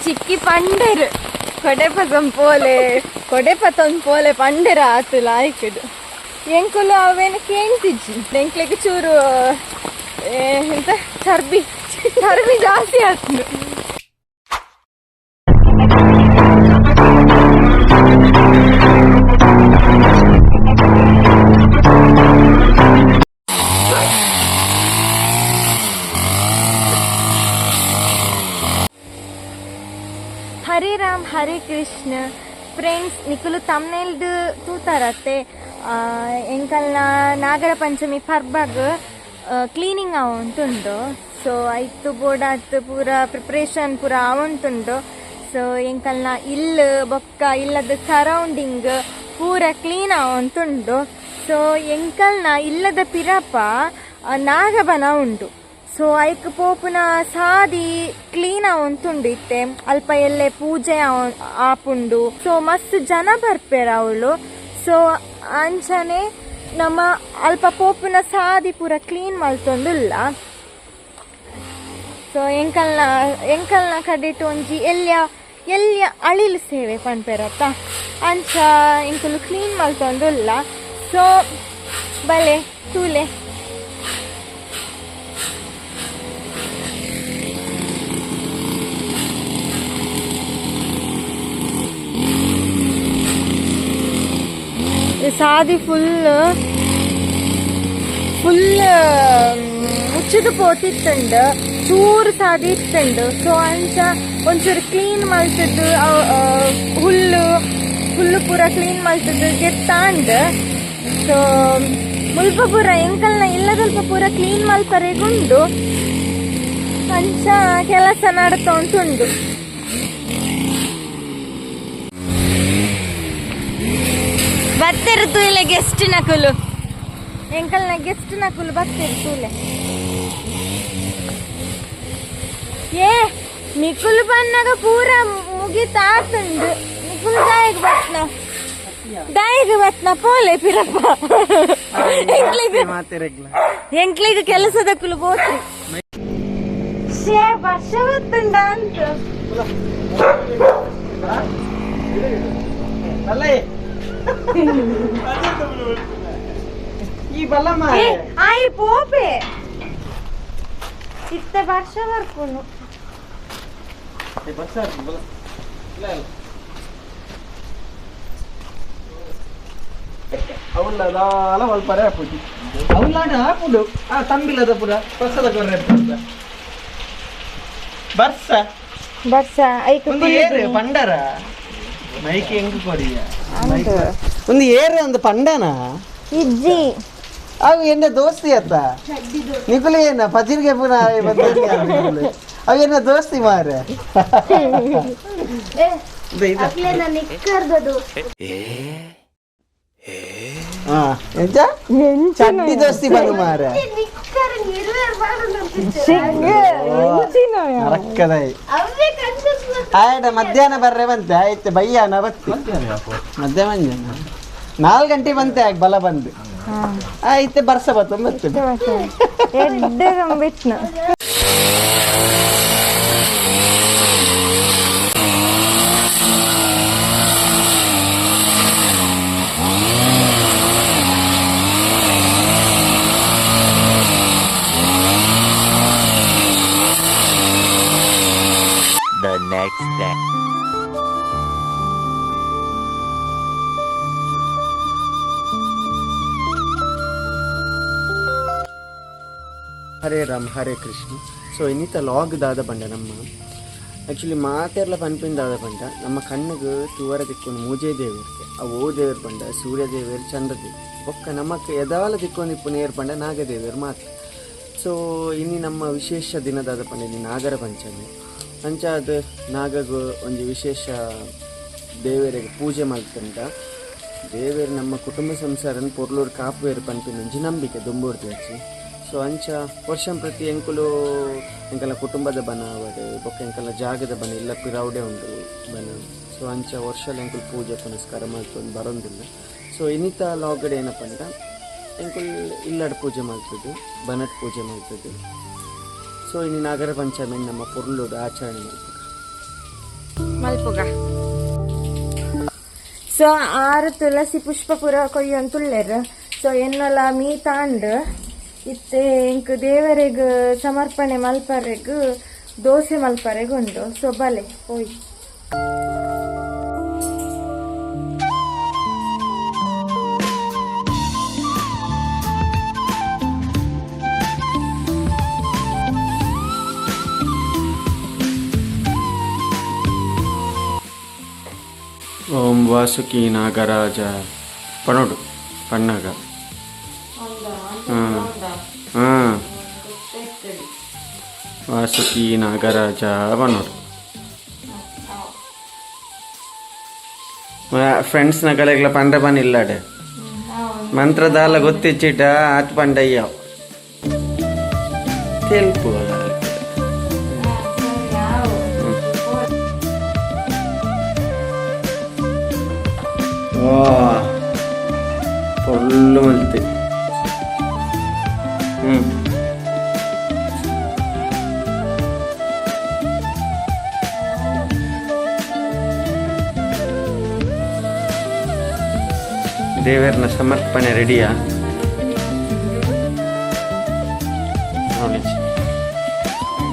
ಚಿಕ್ಕಿ ಪಂಡರು ಕೊಡೆಪತೊಂದು ಪೋಲೆ ಪಂಡರ ಆತುಲ ಆಯ್ಕದು ಎಂಕುಲು ಅವೇನು ಕೇಂತಿಜ್ಜಿ ಎಂಕ್ಲೆಗೆ ಚೂರು ಎಂತ ಚರ್ಬಿ ಜಾಸ್ತಿ ಆಗ್ತದೆ. ಹರೇ ರಾಮ್ ಹರೇ ಕೃಷ್ಣ ಫ್ರೆಂಡ್ಸ್, ನಿಕುಲು ತಮ್ನೆಲ್ದು ತೂತಾರತ್ತೆ ಎಂಕಲ್ನ ನಾಗರ ಪಂಚಮಿ ಪರ್ಬಾಗ್ ಕ್ಲೀನಿಂಗ್ ಆವಂತುಂಡು. ಸೊ ಐತು ಬೋಡಾತ್ ಪೂರ ಪ್ರಿಪ್ರೇಷನ್ ಪೂರ ಆವಂತುಂಡು. ಸೊ ಎಂಕಲ್ನ ಇಲ್ಲು ಬೊಕ್ಕ ಇಲ್ಲದ ಸರೌಂಡಿಂಗ್ ಪೂರ ಕ್ಲೀನ್ ಆವಂತುಂಡು. ಸೊ ಎಂಕಲ್ನ ಇಲ್ಲದ ಪಿರಪ ನಾಗಬನ ಉಂಡು. ಸೊ ಐಕ್ ಪೋಪುನ ಸಾದಿ ಕ್ಲೀನ್ ಆವಂತುಂಡು ಇತ್ತೆ ಅಲ್ಪ ಎಲ್ಲೆ ಪೂಜೆ ಆಪುಂಡು. ಸೊ ಮಸ್ತ್ ಜನ ಬರ್ಪೇರ ಅವಳು. ಸೊ ಅಂಚನೆ ನಮ್ಮ ಅಲ್ಪ ಪೋಪುನ ಸಾದಿ ಪೂರ ಕ್ಲೀನ್ ಮಲ್ತೊಂದುಲ್ಲ. ಸೊ ಎಂಕಲ್ನ ಕಡೆಟ್ ಒಂಜಿ ಎಲ್ಯ ಅಳಿಲು ಸೇವೆ ಪನ್ಪೆರತ್ತ ಅಂಚ ಎಂಕುಲು ಕ್ಲೀನ್ ಮಲ್ತೊಂದುಲ್ಲ. ಸೊ ಬಲೆ ತೂಲೆ ಸಾದಿ ಫುಲ್ ಮುಚ್ಚಿದು ಪೋತಿತ್ತುಂಡು, ಚೂರು ಸಾದಿ ಇತ್ತುಂಡು. ಸೊ ಅಂಚ ಒಂಚೂರು ಕ್ಲೀನ್ ಮಲ್ತದ್ದು ಹುಲ್ಲು ಪೂರ ಕ್ಲೀನ್ ಮಲ್ತದ್ದು ಗೆತ್ತಾಂಡ್. ಸೊ ಮುಲ್ಪ ಪೂರ ಎಂಕಲ್ನ ಇಲ್ಲದಲ್ಪ ಪೂರ ಕ್ಲೀನ್ ಮಲ್ಪರೆಗುಂಡು ಅಂಚ ಕೆಲಸ ನಡ್ತೊಂದುಂಡು. ಬತ್ತರು ತೂಲೆ ಗೆಸ್ಟ್ ನಕುಲು ಎಂಕಲ್ನ ಗೆಸ್ಟ್ ನಕುಲು ಬತ್ತರು ತೂಲೆ ಏ ನಿಕುಲು ಬನ್ನಾಗ ಪೂರ ಮುಗಿತಾತುಂಡು. ನಿಕುಲು ದಾಯಿಗೆ ಬತ್ನ ಪೋಲೆ ಪಿರಪ್ಪ ಎಂಕ್ಲಿಗೆ ಕೆಲಸದ ಕುಲು ಬೋತ್ರಿ ವರ್ಷ ಗೊತ್ತುಂಡ ಅಂತ ಈ ಬಲ್ಲಮ್ಮ ಆಯಿ ಪೋಪೆ ಇತ್ತೆ ವರ್ಷ ಬರ್ಕೊನು ಅವಳ ಒಲ್ಪರೆ ಹಾಪುದು ಅವಳ ಹಾಪುದು ಆ ತಂಬಿಲ್ಲದ ಪುರ ಹೊಸದ ಕೊರ್ರೆ ಬರ್ಸ ಒಂದು ಏರು ಪಂಡರ ಮೈಕೆ ಹೆಂಗ್ ಕೊರಿಯ ಒಂದು ಏರು ಒಂದು ಪಂಡನ ಇಜ್ಜಿ ಅವು ಎನ್ನ ದೋಸ್ತಿ ಅತ್ತ ನಿಕುಲು ಏನ ಪಜಿರ್ಗೆ ಪುನಃ ಅವು ಎನ್ನ ದೋಸ್ತಿ ಮಾರೆ ಚಡ್ಡಿ ದೋಸ್ತಿ ಬಂದು ಮಾರೆ ಆಯ್ತ ಮಧ್ಯಾಹ್ನ ಬರ್ರೆ ಬಂತೆ ಆಯ್ತು ಬಯ್ಯಾನ ಬತ್ತಿ ಮಧ್ಯಾಹ್ನ 4 ಗಂಟೆ ಬಂತೆ ಆಗ ಬಲ ಬಂದು ಆಯ್ತು ಬರ್ಸ ಬತ್ತು ಮತ್ತೆ The next day. Hare Ram Hare Krishna. ಸೊ ಇನ್ನಿತ ಲಾಗ್ ದಾದ ಪಂಡ ನಮ್ಮ ಆ್ಯಕ್ಚುಲಿ ಮಾತೆರ್ಲ ಪನ್ಪಿನ ದಾದ ಪಂಡ ನಮ್ಮ ಕಣ್ಣಿಗೆ ತೂವರ ದಿಕ್ಕೊಂಡು ಮೂಜೆ ದೇವರಿಗೆ ಅವು ದೇವರು ಪಂಡ ಸೂರ್ಯ ದೇವರು ಚಂದ್ರದೇವಿ ಒಕ್ಕ ನಮಕ್ ಎದಾಲ ದಿಕ್ಕೊಂಡು ಇಪ್ಪು ನೇರು ಪಂಡ ನಾಗದೇವರು ಮಾತ್ರ. ಸೊ ಇನ್ನು ನಮ್ಮ ವಿಶೇಷ ದಿನದಾದ ಪಂಡ ಇನ್ನು ನಾಗರ ಪಂಚಮಿ ಅಂಚಾದ ನಾಗಗೂ ಒಂದು ವಿಶೇಷ ದೇವರಿಗೆ ಪೂಜೆ ಮಾಡ್ತಂತ ದೇವರು ನಮ್ಮ ಕುಟುಂಬ ಸಂಸಾರನ ಪೊರ್ಲೂರು ಕಾಪುವೇರು ಪಂಪಿನ ಒಂಜಿ ನಂಬಿಕೆ ದುಂಬೂರ್ತಿ ಹಚ್ಚಿ. ಸೊ ಅಂಚ ವರ್ಷ ಪ್ರತಿ ಎಂಕುಲು ಎಂಕಲ ಕುಟುಂಬದ ಬನ ಅವಡೆ ಬೊಕ್ಕ ಎಂಕಲ ಜಾಗದ ಬನ ಇಲ್ಲ ಪಿರೌಡೆ ಉಂಡು ಬನ. ಸೊ ಅಂಚ ವರ್ಷಲ್ ಎಂಕುಲು ಪೂಜೆ ಪುನಸ್ಕಾರ ಮಾಡ್ಕೊಂಡು ಬರೋದಿಲ್ಲ. ಸೊ ಇನ್ನಿತ ಲಾಗಡೆ ಏನಪ್ಪ ಅಂದ್ರೆ ಎಂಕುಲ್ ಇಲ್ಲಡ್ ಪೂಜೆ ಮಾಡ್ತದೆ, ಬನಟ್ ಪೂಜೆ ಮಾಡ್ತದೆ. ಸೊ ಇನ್ನು ನಾಗರ ಪಂಚಮಿ ನಮ್ಮ ಪೊರ್ಲುಡು ಆಚರಣೆ ಮಾಡ್ತಾರೆ. ಮಲ್ಪುಗ. ಸೊ 6 ತುಳಸಿ ಪುಷ್ಪ ಪೂರ ಕೊಯ್ಯೊಂದು ತುಳ್ಳೆರ್. ಸೊ ಎನ್ನಲ ಮೀ ತಾಂಡ್ ಇತ್ತೆ ಇಂಕ್ ದೇವರೆಗ್ ಸಮರ್ಪಣೆ ಮಲ್ಪರೆಗ್ ದೋಸೆ ಮಲ್ಪರೆಗ್ ಉಂಡು. ಸೊ ಬಲೆ ಹೋಯ್. ಓಂ ವಾಸುಕಿ ನಾಗರಾಜ ಪಣೋಡು ಪಣ್ಣಗ. ಹಾಂ ವಾಸುಕಿ ನಾಗರಾಜ ಪಣೋಡು. ಫ್ರೆಂಡ್ಸ್ನ ಕಲೆಗ್ಲ ಪಂಡ ಪನಿಲ್ಲಾಡೆ ಮಂತ್ರದಾಲ ಗೊತ್ತಿಚ್ಚಿಟ ಆತ್ ಪಂಡಯ್ಯ ತೆಲ್ಪು ಫುಲ್ಲು ಮಲ್ತಿ. ದೇವರನ ಸಮರ್ಪಣೆ ರೆಡಿಯಾ ನೋಡಿ.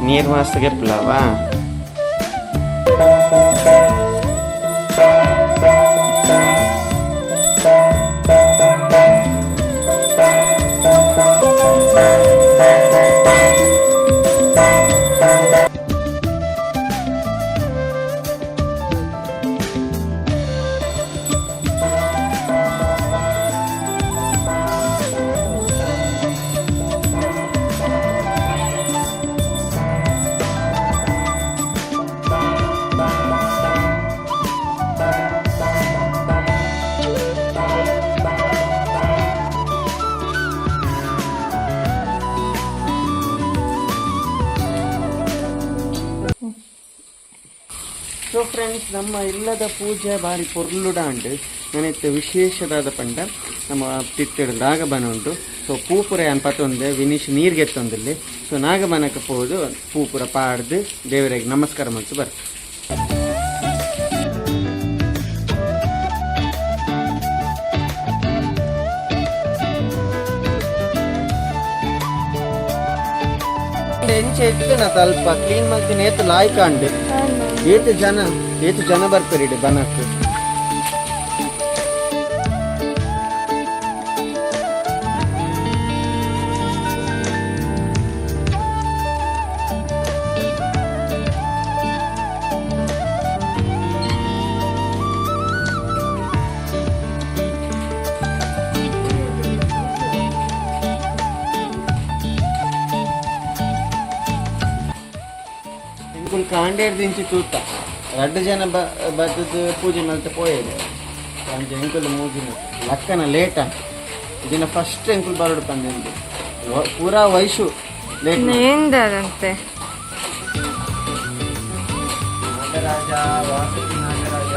ನೀರು ಮಾಸ್ತಿಗೆ ಪ್ಲವಾ ಸೊ ಫ್ರೆಂಡ್ಸ್, ನಮ್ಮ ಇಲ್ಲದ ಪೂಜೆ ಬಾರಿ ಪೊರ್ಲುಡಾಂಡು ನನತ್ತೆ ವಿಶೇಷದಾದ ಪಂಡ ನಮ್ಮ ತಿಟ್ಟಿಡು ನಾಗಬನ ಉಂಟು. ಸೊ ಪೂಪುರ ಅನ್ಪತ್ತೊಂದೆ ವಿನೀಶ್ ನೀರಿಗೆ ಎತ್ತೊಂದಿಲ್ಲಿ. ಸೊ ನಾಗಬನಕ್ಕೆ ಹೋದು ಪೂಪುರ ಪಾಡ್ದು ದೇವರಿಗೆ ನಮಸ್ಕಾರ ಮಾಡ್ತು ಬರ್ತು. ಎಂಚೆ ಎತ್ತನ ಸ್ವಲ್ಪ ಕ್ಲೀನ್ ಮಾಡ್ತೀನಿ. ಏತು ಲಾಯ್ಕಾಂಡು ಏತು ಜನ ಬರ್ತಾರೆ ಬನಕ್ಕೆ. ಕಾಂಡೇರ್ ದಿಂಚಿ ತೂತ 2 ಜನ ಬದ್ದು ಪೂಜೆ ಮಾಡ್ತಾ ಪೋಯದೆ. ಎಂಕುಲು ಮೂಜಿನ ಲಕ್ಕನ ಲೇಟ ಇದನ್ನ ಫಸ್ಟ್ ಎಂಕುಲು ಬರೋಡು ಬಂದೆ ಪೂರಾ ವಯಸ್ಸು ಲೇಟ್ ఏందంతే. ನಾಗರಾಜ ವಾಸುಕಿ ನಾಗರಾಜ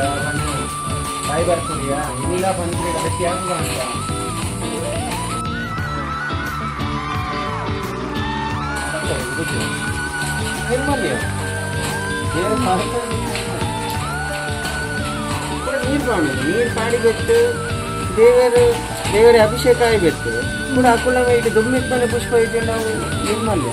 ಬಾಯಿ ಬರ್ತೀಯಾ ಇಲ್ಲ ಬಂದ್ರಿ ಅದಕ್ಕೆ ಯಾಕೆ ಅಂತ ನೀರು ಪಾಡಿಬಿಟ್ಟು ದೇವರ ಅಭಿಷೇಕ ಆಗಿಬಿಟ್ಟು ಕೂಡ ಅಕುಲ ಇಟ್ಟು ದುಮ್ಮಿತ್ತನೆ ಪುಷ್ಪ ಇಟ್ಟು ನಾವು ನಿರ್ಮಲ್ಯ.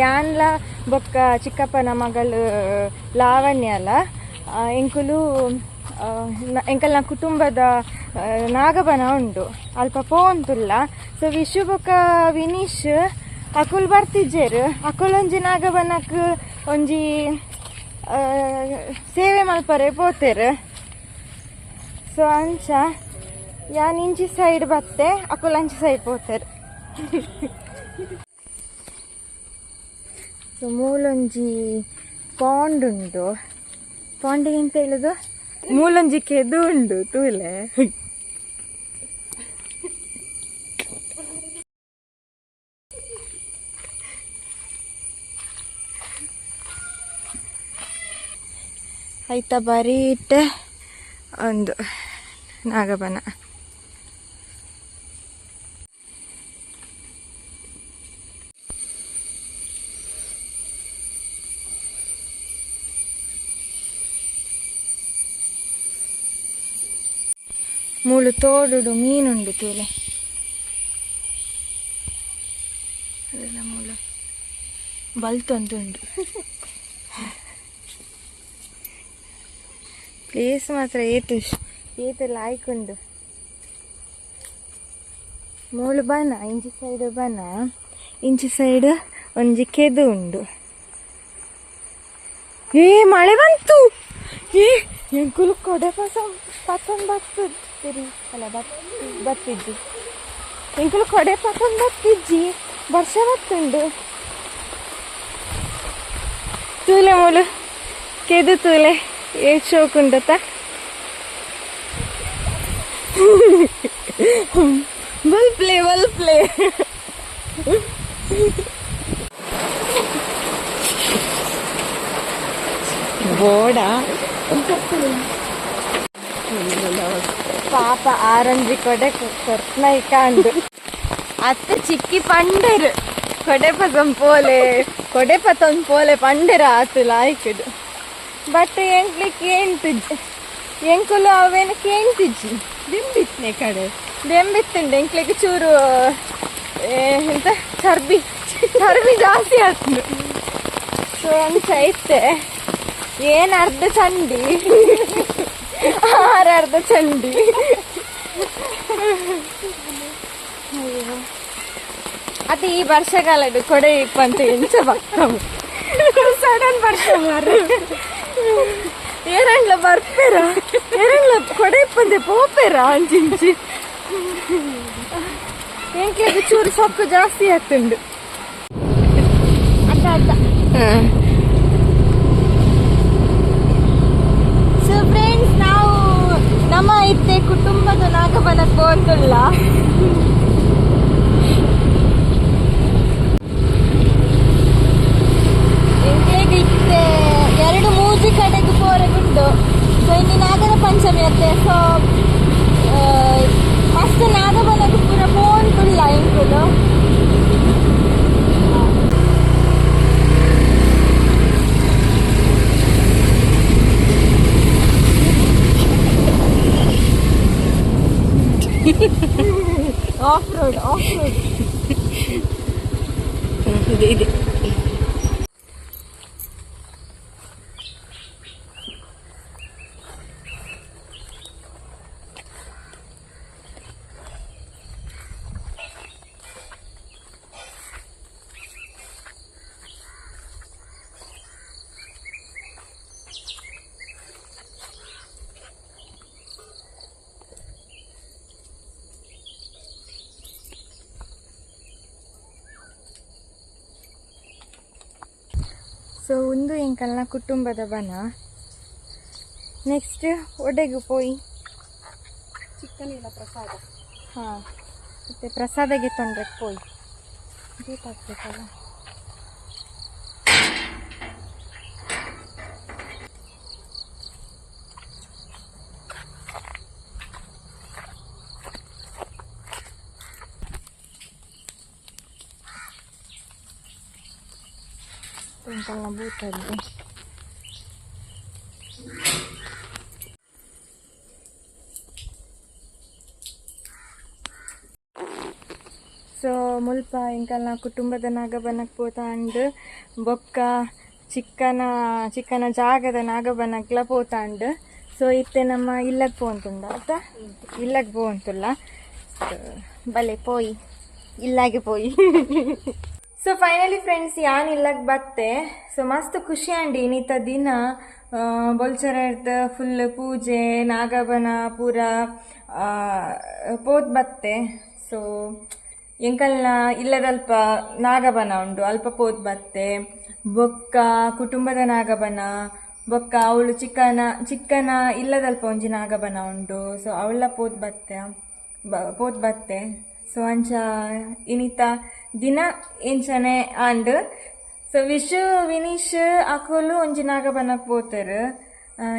ಯಾನ್ಲ ಬೊಕ್ಕ ಚಿಕ್ಕಪ್ಪನ ಮಗಳು ಲಾವಣ್ಯಲ ಎಂಕುಲು ಎಂಕಲ್ನ ಕುಟುಂಬದ ನಾಗಬನ ಉಂಡು ಅಲ್ಪ ಪೋಂತುಲ್ಲ. ಸೊ ವಿಶು ಬೊಕ್ಕ ವಿನೀಶ್ ಅಕುಲ್ ಬರ್ತಿಜ್ಜೆರ್. ಅಕುಲೊಂಜಿ ನಾಗಬನಕ್ ಒಂಜಿ ಸೇವೆ ಮಲ್ಪರೆ ಪೋತೆರ್. ಸೊ ಅಂಚ ಯಾನ್ ಇಂಚಿ ಸೈಡ್ ಬತ್ತೆ ಅಕುಲ್ ಅಂಚಿ ಸೈಡ್ ಪೋತೆರ್. ಸೊ ಮೂಲೊಂಜಿ ಪಾಂಡ್ ಉಂಡು. ಪಾಂಡಿಗೆ ಎಂತ ಹೇಳುದು, ಮೂಲೊಂಜಿ ಕೆದು ಉಂಡು ತೂಲೆ. ಆಯ್ತಾ ಬರೀಟ್ ಒಂದು ನಾಗಬನ. ಮೂಳು ತೋಡುಡು ಮೀನುಂಡು ತೂಲೆ. ಅದೆಲ್ಲ ಮೂಲು ಬಲ್ತೊಂದುಂಡು. ಪ್ಲೇಸ್ ಮಾತ್ರ ಏತೆಲ್ಲ ಆಯ್ಕೊಂಡು ಮೂಳು ಬನ ಇಂಚಿ ಸೈಡ್ ಬನ, ಇಂಚಿ ಸೈಡ್ ಒಂಜಿ ಕೆದು ಉಂಡು. ಮಳೆ ಬಂತು. ಎಂಕುಲು ಕೊಡೆ ಪತ್ತೊಂದು ಬರ್ತದ್ರಿ ಅಲ್ಲ ಬತ್ತಿಜ್ಜಿ. ಎಂಕುಲು ಕೊಡೆ ಪತ್ತೊಂದು ಬತ್ತಿಜ್ಜಿ ವರ್ಷ ಬತ್ತುಂಡು ತೂಲೆ ಮೂಲು ಕೆದು ತೂಲೆ ಶೋಕುಂಡತ. ಬಲ್ ಪ್ಲೇ ಬೋಡ ಪಾಪ ಆರಂಜಿ ಕೊಡೆ ಕೊರ್ತ್ನ ಇಕಾಂಡು ಅತ್ತ ಚಿಕ್ಕಿ ಪಂಡರು ಕೊಡೆ ಪತೊಂದು ಪೋಲೆ ಪಂಡರ ಆತುಲ ಆಯ್ಕಡು. ಬಟ್ ಎಂಕ್ಲಿಕ್ಕೆ ಏಣ್ತಿಜ್ಜಿ ಎಂಕುಲು ಅವೇನು ಕೇಣ್ತಿಜ್ಜಿ ಬೆಂಬಿತ್ತನೆ ಕಡೆ ಬೆಂಬಿತ್ತುಂಡು. ಎಂಕ್ಲಿಕ್ಕೆ ಚೂರು ಎಂತ ಚರ್ಬಿ ಜಾಸ್ತಿ ಆಯ್ತು. ಸೊ ಅಂಚ ಐತೆ ಏನು ಅರ್ಧ ಚಂಡಿ ಅರ್ಧ ಚಂಡಿ. ಅದು ಈ ವರ್ಷಗಾಲಡು ಕೊಡೆ ಇಪ್ಪಂತ ಎಂಚ ಬರ್ತವು ಸಡನ್ ವರ್ಷ ಮಾರು ಏರಂಗ್ಲ ಬರ್ಪೇರ ಏರಂಗ್ಲ ಕೊಡೆ ಇಪ್ಪಂದೆ ಪೋಪೇರ ಅಂಚಿಂಚಿ. ಎಂಕ್ಲಿಗೆ ಚೂರು ಸೊಕ್ಕು ಜಾಸ್ತಿ ಆಗ್ತುಂಡು. ಅಡ್ಡ ಸೊ ಫ್ರೆಂಡ್ಸ್, ನಾವು ನಮ್ಮ ಇತ್ತೆ ಕುಟುಂಬದ ನಾಗಬನಕ್ಕೆ ಹೋಗುಲ್ಲ. ಎಂಕ್ಲೆಗೆ ಇತ್ತೆ 2-3 ಕಡೆಗೆ ಪೋರೆಗುಂಡು. ಸೊ ಇಲ್ಲಿ ನಾಗರ ಪಂಚಮಿ ಅತ್ತೆ. ಸೊ ಮಸ್ತ್ ನಾಗಬನಕ್ಕೆ ಪೂರ ಪೋಂಟುಲ್ಲ ಎಂಕುಲು. ಆಫ್ ರೋಡ್ ಇದೆ. ಸೊ ಒಂದು ಎಂಕಲ್ನ ಕುಟುಂಬದ ಬನ. ನೆಕ್ಸ್ಟ್ ಒಡೆಗು ಪೋಯಿ ಚಿಕ್ಕನಿಲ್ಲ ಪ್ರಸಾದ. ಹಾಂ, ಮತ್ತು ಪ್ರಸಾದಗೆ ತೊಂದರೆ ಪೋಯಿ ಬೇಕಾಗ್ಬೇಕಲ್ಲ. ಎಂಕಲ್ನ ಬೂತಲ್ಲಿ ಸೊ ಸೊ ಮುಲ್ಪ ಇಂಕಲ್ನ ಕುಟುಂಬದ ನಾಗಬನಕ್ಕೆ ಪೋತಾಂಡು ಬೊಕ್ಕ ಚಿಕ್ಕನ ಜಾಗದ ನಾಗಬನಕ್ಲ ಪೋತಾಂಡು. ಸೊ ಇತ್ತೆ ನಮ್ಮ ಇಲ್ಲಕ್ಕೆ ಪೋಂತುಂಡ ಆಯ್ತಾ, ಇಲ್ಲಕ್ಕೆ ಪೋಂತುಲ್ಲ ಬಲೆ ಪೋಯಿ ಇಲ್ಲಾಗೆ ಪೋಯಿ. ಸೊ ಫೈನಲಿ ಫ್ರೆಂಡ್ಸ್ ಯಾನ್ ಇಲ್ಲಕ್ಕೆ ಬತ್ತೆ. ಸೊ ಮಸ್ತ್ ಖುಷಿ ಅಂಡಿ ಇನ್ನಿತ ದಿನ ಬೊಲ್ಚರ ಇರ್ತ ಫುಲ್ ಪೂಜೆ ನಾಗಬನ ಪೂರ ಪೋತ್ ಬತ್ತೆ. ಸೊ ಎಂಕಲ್ನ ಇಲ್ಲದಲ್ಪ ನಾಗಬನ ಉಂಡು ಅಲ್ಪ ಪೋತ್ ಬತ್ತೆ. ಬೊಕ್ಕ ಕುಟುಂಬದ ನಾಗಬನ ಬೊಕ್ಕ ಅವಳು ಚಿಕ್ಕನ ಇಲ್ಲದಲ್ಪ ಒಂಜಿ ನಾಗಬನ ಉಂಡು. ಸೊ ಅವಳ ಪೋತ್ ಬತ್ತೆ. ಸೊ ಅಂಚ ಇನ್ನಿತ ದಿನ ಎಂಚನೆ ಆಂಡ್ ಸೊ ವಿಶು ವಿನೀಶ್ ಅಕೋಲು ಒಂಜಿ ನಾಗಬನಕ್ಕೆ ಪೋತರು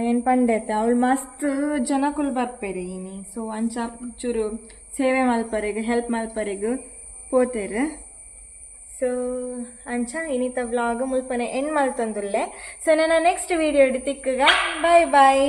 ಏನು ಪಂಡೈತೆ ಅವಳು ಮಸ್ತ್ ಜನಕುಲು ಬರ್ಪೇರಿ ಇನಿ. ಸೊ ಅಂಚ ಚೂರು ಸೇವೆ ಮಲ್ಪರೆಗ್ ಹೆಲ್ಪ್ ಮಲ್ಪರೆಗ್ ಪೋತೇರು. ಸೊ ಅಂಚ ಇನ್ನಿತ ವ್ಲಾಗ್ ಮುಲ್ಪನೆ ಎಂಡ್ ಮಲ್ತೊಂದುಲ್ಲೆ. ಸೊ ನನ್ನ ನೆಕ್ಸ್ಟ್ ವಿಡಿಯೋ ತಿಕ್ಕಗ ಬಾಯ್ ಬಾಯ್.